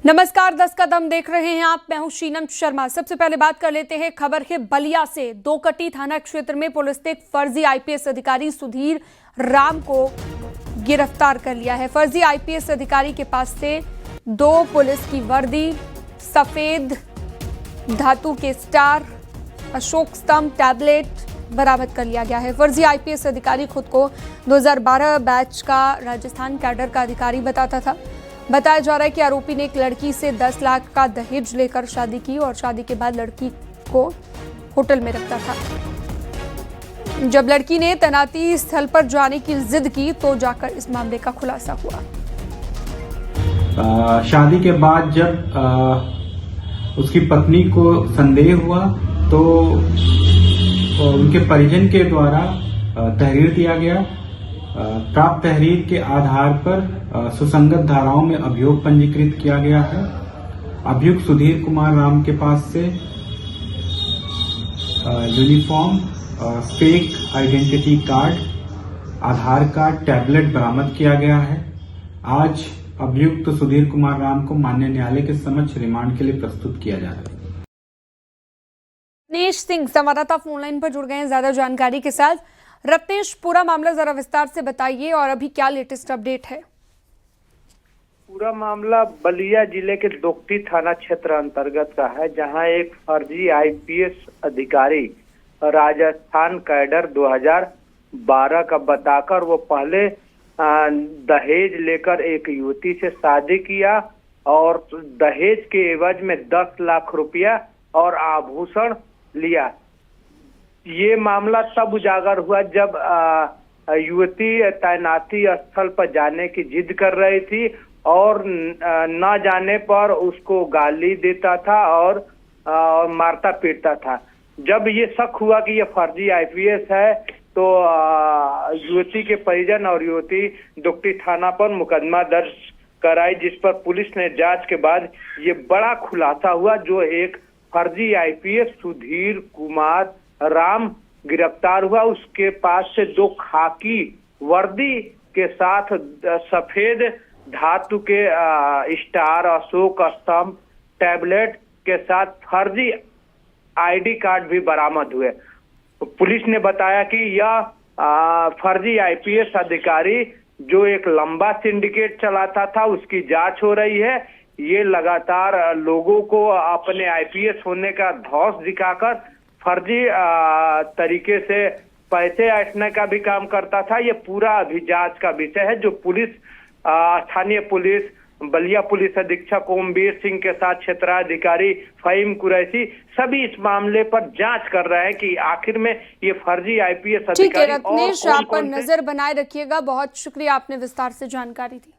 नमस्कार, 10 कदम देख रहे हैं आप। मैं हूं शीनम शर्मा। सबसे पहले बात कर लेते हैं खबर है बलिया से। दोकटी थाना क्षेत्र में पुलिस ने एक फर्जी आईपीएस अधिकारी सुधीर राम को गिरफ्तार कर लिया है। फर्जी आईपीएस अधिकारी के पास से 2 पुलिस की वर्दी, सफेद धातु के स्टार, अशोक स्तंभ, टैबलेट बरामद कर लिया गया है। फर्जी आईपीएस अधिकारी खुद को 2012 बैच का राजस्थान कैडर का अधिकारी बताता था। बताया जा रहा है कि आरोपी ने एक लड़की से 10 लाख का दहेज लेकर शादी की और शादी के बाद लड़की को होटल में रखता था। जब लड़की ने तैनाती स्थल पर जाने की जिद की तो जाकर इस मामले का खुलासा हुआ। शादी के बाद जब उसकी पत्नी को संदेह हुआ तो उनके परिजन के द्वारा तहरीर दिया गया। प्राप्त तहरीर के आधार पर सुसंगत धाराओं में अभियोग पंजीकृत किया गया है। अभियुक्त सुधीर कुमार राम के पास से यूनिफॉर्म, फेक आइडेंटिटी कार्ड, आधार कार्ड, टैबलेट बरामद किया गया है। आज अभियुक्त सुधीर कुमार राम को माननीय न्यायालय के समक्ष रिमांड के लिए प्रस्तुत किया जा रहा है। रत्नेश सिंह संवाददाता फोनलाइन पर जुड़ गए हैं ज्यादा जानकारी के साथ। रत्नेश, पूरा मामला जरा विस्तार से बताइए और अभी क्या लेटेस्ट अपडेट है? पूरा मामला बलिया जिले के दोकटी थाना क्षेत्र अंतर्गत का है, जहां एक फर्जी आईपीएस अधिकारी राजस्थान कैडर 2012 का बताकर वो पहले दहेज लेकर एक युवती से शादी किया और दहेज के एवज में 10 लाख रुपया और आभूषण लिया। ये मामला तब उजागर हुआ जब युवती तैनाती स्थल पर जाने की जिद कर रही थी और न जाने पर उसको गाली देता था और मारता पीटता था। जब ये शक हुआ कि ये फर्जी आईपीएस है तो युवती के परिजन और युवती दोकटी थाना पर मुकदमा दर्ज कराई, जिस पर पुलिस ने जांच के बाद ये बड़ा खुलासा हुआ। जो एक फर्जी आईपीएस सुधीर कुमार राम गिरफ्तार हुआ। उसके पास से 2 खाकी वर्दी के साथ सफेद धातु के स्टार, अशोक स्तंभ, टैबलेट के साथ फर्जी आईडी कार्ड भी बरामद हुए। पुलिस ने बताया कि यह फर्जी आईपीएस अधिकारी जो एक लंबा सिंडिकेट चलाता था, उसकी जांच हो रही है। ये लगातार लोगों को अपने आईपीएस होने का धौंस दिखाकर फर्जी तरीके से पैसे ऐंठने का भी काम करता था। ये पूरा अभी जांच का विषय है, जो पुलिस स्थानीय पुलिस बलिया पुलिस अधीक्षक ओमवीर सिंह के साथ क्षेत्राधिकारी फहीम कुरैशी सभी इस मामले पर जांच कर रहे हैं कि आखिर में ये फर्जी आईपीएस अधिकारी। ठीक है रत्नेश, आप पर नजर बनाए रखिएगा। बहुत शुक्रिया, आपने विस्तार से जानकारी दी।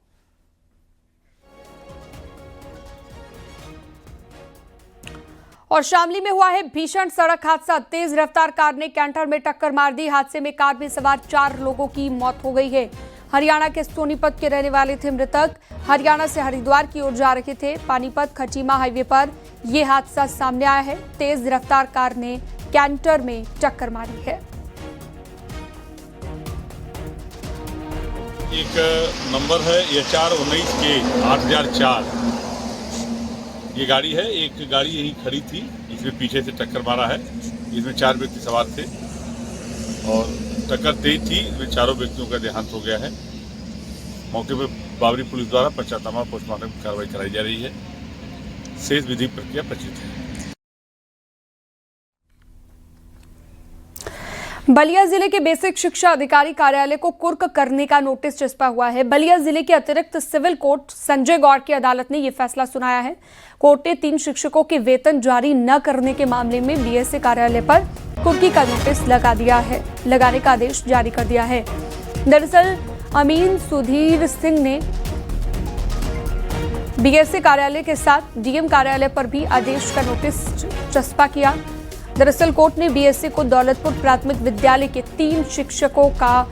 और शामली में हुआ है भीषण सड़क हादसा। तेज रफ्तार कार ने कैंटर में टक्कर मार दी। हादसे में कार में सवार 4 लोगों की मौत हो गई है। हरियाणा के सोनीपत के रहने वाले थे मृतक। हरियाणा से हरिद्वार की ओर जा रहे थे। पानीपत खटीमा हाईवे पर यह हादसा सामने आया है। तेज रफ्तार कार ने कैंटर में टक्कर मारी है। एक नंबर है HR19 के 8004 ये गाड़ी है। एक गाड़ी यहीं खड़ी थी, इसमें पीछे से टक्कर मारा है। इसमें 4 व्यक्ति सवार थे और टक्कर तेज थी, इसमें 4 व्यक्तियों का देहांत हो गया है। मौके पर बाबरी पुलिस द्वारा पंचनामा पोस्टमार्टम की कार्रवाई कराई जा रही है। शेष विधिक प्रक्रिया प्रचलित है। बलिया जिले के बेसिक शिक्षा अधिकारी कार्यालय को कुर्क करने का नोटिस चिपका हुआ है। बलिया जिले के अतिरिक्त सिविल कोर्ट संजय गौड़ की अदालत ने यह फैसला सुनाया है। कोर्ट ने 3 शिक्षकों के वेतन जारी न करने के मामले में बीएसए कार्यालय पर कुर्की का नोटिस लगाने का आदेश जारी कर दिया है। दरअसल अमीन सुधीर सिंह ने बीएसए कार्यालय के साथ डीएम कार्यालय पर भी आदेश का नोटिस चस्पा किया। दरअसल कोर्ट ने बीएसए को दौलतपुर प्राथमिक विद्यालय के 3 शिक्षकों का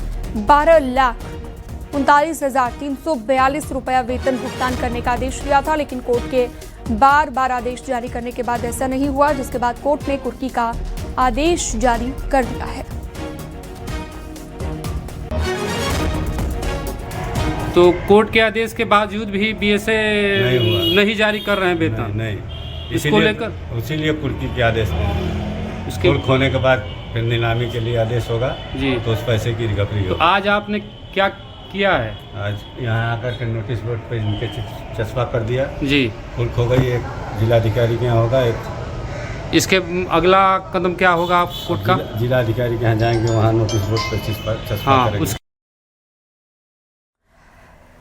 12,39,342 रुपया वेतन भुगतान करने का आदेश दिया था, लेकिन कोर्ट के बार आदेश जारी करने के बाद ऐसा नहीं हुआ, जिसके बाद कोर्ट ने कुर्की का आदेश जारी कर दिया है। तो कोर्ट के आदेश के बावजूद भी बीएसए नहीं हुआ। नहीं जारी कर रहे हैं वेतन। नहीं, इसको लेकर इसीलिए कुर्की के आदेश दें। उसके कुर्क होने के बाद फिर नीलामी के लिए आदेश होगा जी। तो उस पैसे की रिकवरी तो होगी। आज आपने क्या किया है? आज यहाँ आकर के नोटिस बोर्ड पे इनके चस्पा कर दिया। जी, कुर्क हो गई, एक जिलाधिकारी के यहाँ होगा, एक इसके अगला कदम क्या होगा आप कोर्ट का? जिलाधिकारी के यहाँ जाएंगे, वहाँ नोटिस बोर्ड पे चस्पा हाँ, करेंगे।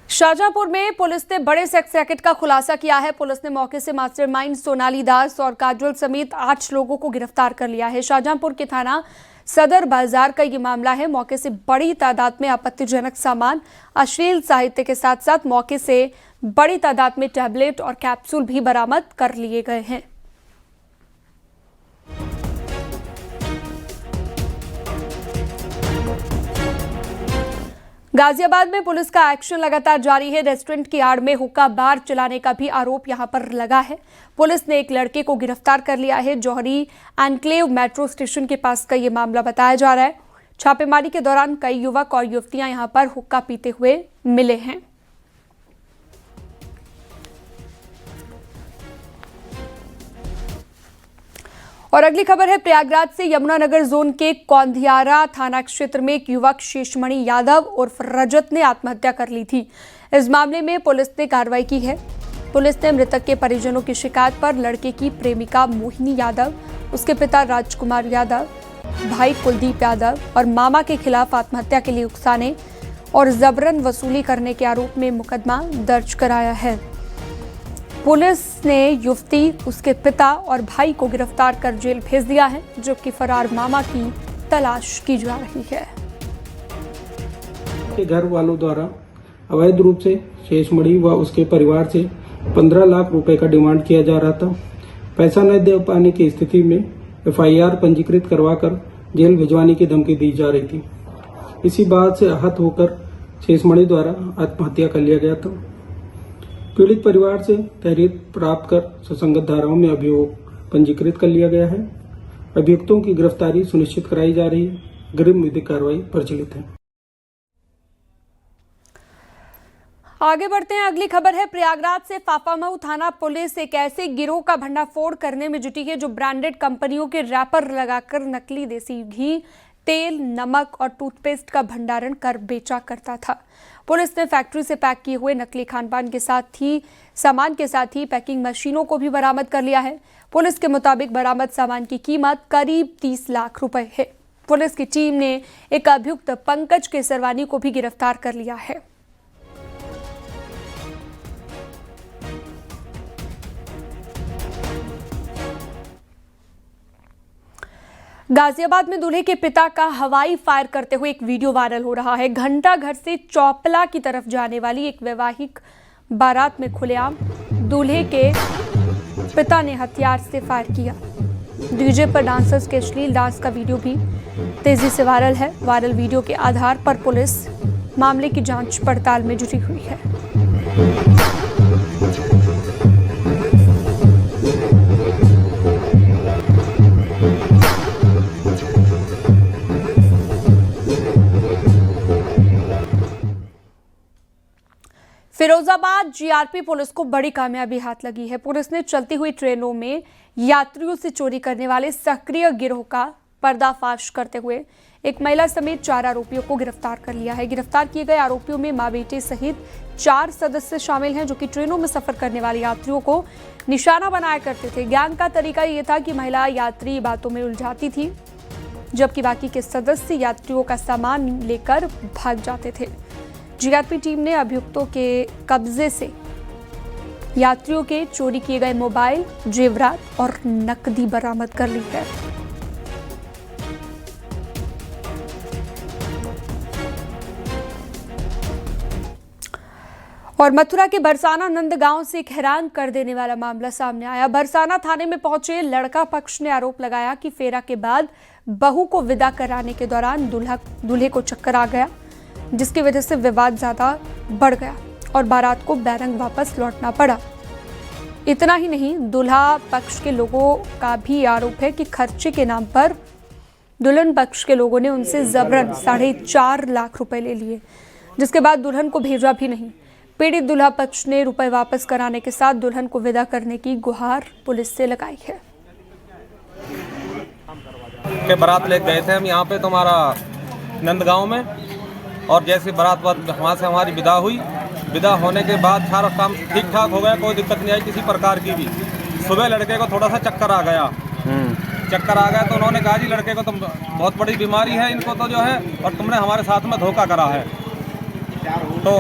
शाहजहांपुर में पुलिस ने बड़े सेक्स रैकेट का खुलासा किया है। पुलिस ने मौके से मास्टरमाइंड सोनाली दास और काजोल समेत 8 लोगों को गिरफ्तार कर लिया है। शाहजहांपुर के थाना सदर बाजार का ये मामला है। मौके से बड़ी तादाद में आपत्तिजनक सामान, अश्लील साहित्य के साथ साथ मौके से बड़ी तादाद में टैबलेट और कैप्सूल भी बरामद कर लिए गए हैं। गाजियाबाद में पुलिस का एक्शन लगातार जारी है। रेस्टोरेंट की आड़ में हुक्का बार चलाने का भी आरोप यहां पर लगा है। पुलिस ने एक लड़के को गिरफ्तार कर लिया है। जौहरी एनक्लेव मेट्रो स्टेशन के पास का ये मामला बताया जा रहा है। छापेमारी के दौरान कई युवक और युवतियां यहां पर हुक्का पीते हुए मिले हैं। और अगली खबर है प्रयागराज से। यमुनानगर जोन के कौंधियारा थाना क्षेत्र में एक युवक शेषमणि यादव उर्फ रजत ने आत्महत्या कर ली थी। इस मामले में पुलिस ने कार्रवाई की है। पुलिस ने मृतक के परिजनों की शिकायत पर लड़के की प्रेमिका मोहिनी यादव, उसके पिता राजकुमार यादव, भाई कुलदीप यादव और मामा के खिलाफ आत्महत्या के लिए उकसाने और जबरन वसूली करने के आरोप में मुकदमा दर्ज कराया है। पुलिस ने युवती, उसके पिता और भाई को गिरफ्तार कर जेल भेज दिया है, जबकि फरार मामा की तलाश की जा रही है। के घर वालों द्वारा अवैध रूप से शेषमणि व उसके परिवार से 15 लाख रुपए का डिमांड किया जा रहा था। पैसा न दे पाने की स्थिति में FIR पंजीकृत करवाकर जेल भिजवाने की धमकी दी जा रही थी। इसी बात से आहत होकर शेषमणि द्वारा आत्महत्या कर लिया गया था। पीड़ित परिवार से तहरीर प्राप्त कर सुसंगत धाराओं में अभियोग पंजीकृत कर लिया गया है। अभियुक्तों की गिरफ्तारी सुनिश्चित कराई जा रही है। अग्रिम विधिक कार्रवाई प्रचलित है। आगे बढ़ते हैं। अगली खबर है प्रयागराज से। फाफामऊ थाना पुलिस एक ऐसे गिरोह का भंडाफोड़ करने में जुटी है जो ब्रांडेड कंपनियों के रैपर लगाकर नकली देसी घी, तेल, नमक और टूथपेस्ट का भंडारण कर बेचा करता था। पुलिस ने फैक्ट्री से पैक किए हुए नकली खानपान के सामान के साथ ही पैकिंग मशीनों को भी बरामद कर लिया है। पुलिस के मुताबिक बरामद सामान की कीमत करीब 30 लाख रुपए है। पुलिस की टीम ने एक अभियुक्त पंकज केसरवानी को भी गिरफ्तार कर लिया है। गाजियाबाद में दूल्हे के पिता का हवाई फायर करते हुए एक वीडियो वायरल हो रहा है। घंटा घर से चौपला की तरफ जाने वाली एक वैवाहिक बारात में खुलेआम दूल्हे के पिता ने हथियार से फायर किया। डीजे पर डांसर्स के अश्लील डांस का वीडियो भी तेजी से वायरल है। वायरल वीडियो के आधार पर पुलिस मामले की जांच पड़ताल में जुटी हुई है। फिरोजाबाद GRP पुलिस को बड़ी कामयाबी हाथ लगी है। पुलिस ने चलती हुई ट्रेनों में यात्रियों से चोरी करने वाले सक्रिय गिरोह का पर्दाफाश करते हुए एक महिला समेत 4 आरोपियों को गिरफ्तार कर लिया है। गिरफ्तार किए गए आरोपियों में मां बेटे सहित 4 सदस्य शामिल हैं, जो कि ट्रेनों में सफर करने वाले यात्रियों को निशाना बनाया करते थे। गैंग का तरीका ये था कि महिला यात्री बातों में उलझाती थी, जबकि बाकी के सदस्य यात्रियों का सामान लेकर भाग जाते थे। GRP टीम ने अभियुक्तों के कब्जे से यात्रियों के चोरी किए गए मोबाइल, जेवरात और नकदी बरामद कर ली है। और मथुरा के बरसाना नंदगांव से एक हैरान कर देने वाला मामला सामने आया। बरसाना थाने में पहुंचे लड़का पक्ष ने आरोप लगाया कि फेरा के बाद बहू को विदा कराने के दौरान दूल्हे को चक्कर आ गया, जिसकी वजह से विवाद ज्यादा बढ़ गया और बारात को बैरंग वापस लौटना पड़ा। इतना ही नहीं, दूल्हा पक्ष के लोगों का भी आरोप है कि खर्चे के नाम पर दुल्हन पक्ष के लोगों ने उनसे जबरन 4.5 लाख रुपए ले लिए। जिसके बाद दुल्हन को भेजा भी नहीं। पीड़ित दूल्हा पक्ष ने रुपए वापस कराने के साथ दुल्हन को विदा करने की गुहार पुलिस से लगाई है। के बारात ले गए थे हम यहाँ पे तुम्हारा नंदगांव में, और जैसे बारात वहाँ से हमारी विदा हुई, विदा होने के बाद सारा काम ठीक ठाक हो गया, कोई दिक्कत नहीं आई किसी प्रकार की भी। सुबह लड़के को थोड़ा सा चक्कर आ गया, तो उन्होंने कहा जी लड़के को तो बहुत बड़ी बीमारी है इनको तो जो है, और तुमने हमारे साथ में धोखा करा है। तो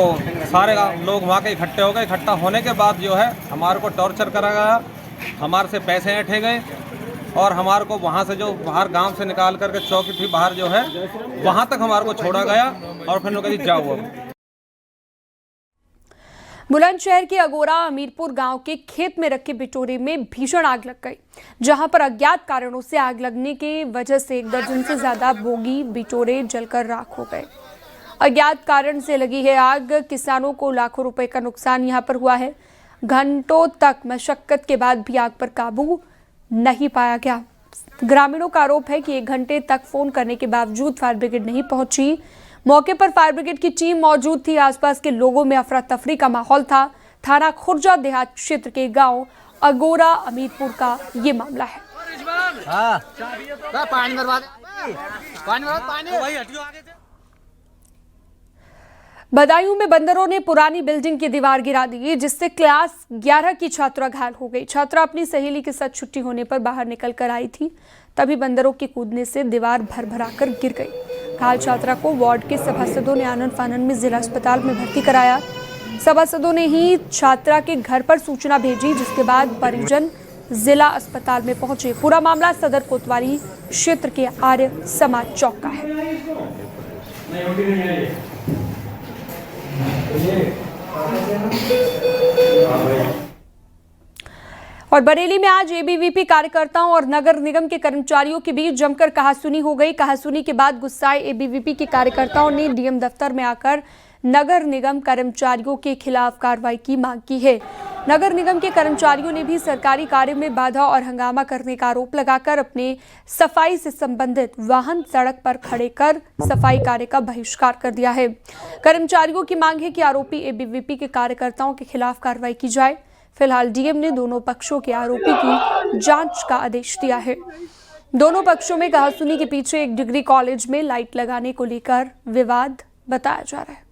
सारे लोग वहाँ के इकट्ठे हो गए। इकट्ठा होने के बाद जो है हमारे को टॉर्चर करा गया, हमारे से पैसे ऐंठे गए, और हमारे को वहाँ से जो बाहर गांव से निकाल करके चौकी थी बाहर जो है वहाँ तक हमारे को छोड़ा गया, और फिर उन्होंने कहा जाओ। अब बुलंदशहर के अगोरा अमीरपुर गांव के खेत में रखे बिटोरे में भीषण आग लग गई, जहां पर अज्ञात कारणों से आग लगने की वजह से 1 दर्जन से ज्यादा बोगी बिटोरे जलकर राख हो गए। अज्ञात कारण से लगी है आग। किसानों को लाखों रुपए का नुकसान यहां पर हुआ है। घंटों तक मशक्कत के बाद भी आग पर काबू नहीं पाया गया। ग्रामीणों का आरोप है कि 1 घंटे तक फोन करने के बावजूद फायर ब्रिगेड नहीं पहुंची। मौके पर फायर ब्रिगेड की टीम मौजूद थी। आसपास के लोगों में अफरा तफरी का माहौल था। थाना खुर्जा देहात क्षेत्र के गांव अगोरा अमीरपुर का ये मामला है। बदायूं में बंदरों ने पुरानी बिल्डिंग की दीवार गिरा दी, जिससे क्लास 11 की छात्रा घायल हो गई। छात्रा अपनी सहेली के साथ छुट्टी होने पर बाहर निकल कर आई थी, तभी बंदरों के कूदने से दीवार भरभराकर गिर गई। घायल छात्रा को वार्ड के सभासदों ने आनन फानन में जिला अस्पताल में भर्ती कराया। सभासदों ने ही छात्रा के घर पर सूचना भेजी, जिसके बाद परिजन जिला अस्पताल में पहुंचे। पूरा मामला सदर कोतवाली क्षेत्र के आर्य समाज चौक का है। और बरेली में आज एबीवीपी कार्यकर्ताओं और नगर निगम के कर्मचारियों के बीच जमकर कहासुनी हो गई। कहासुनी के बाद गुस्साए एबीवीपी के कार्यकर्ताओं ने डीएम दफ्तर में आकर नगर निगम कर्मचारियों के खिलाफ कार्रवाई की मांग की है। नगर निगम के कर्मचारियों ने भी सरकारी कार्य में बाधा और हंगामा करने का आरोप लगाकर अपने सफाई से संबंधित वाहन सड़क पर खड़े कर सफाई कार्य का बहिष्कार कर दिया है। कर्मचारियों की मांग है कि आरोपी एबीवीपी के कार्यकर्ताओं के खिलाफ कार्रवाई की जाए। फिलहाल डीएम ने दोनों पक्षों के आरोपी की जांच का आदेश दिया है। दोनों पक्षों में कहासुनी के पीछे एक डिग्री कॉलेज में लाइट लगाने को लेकर विवाद बताया जा रहा है।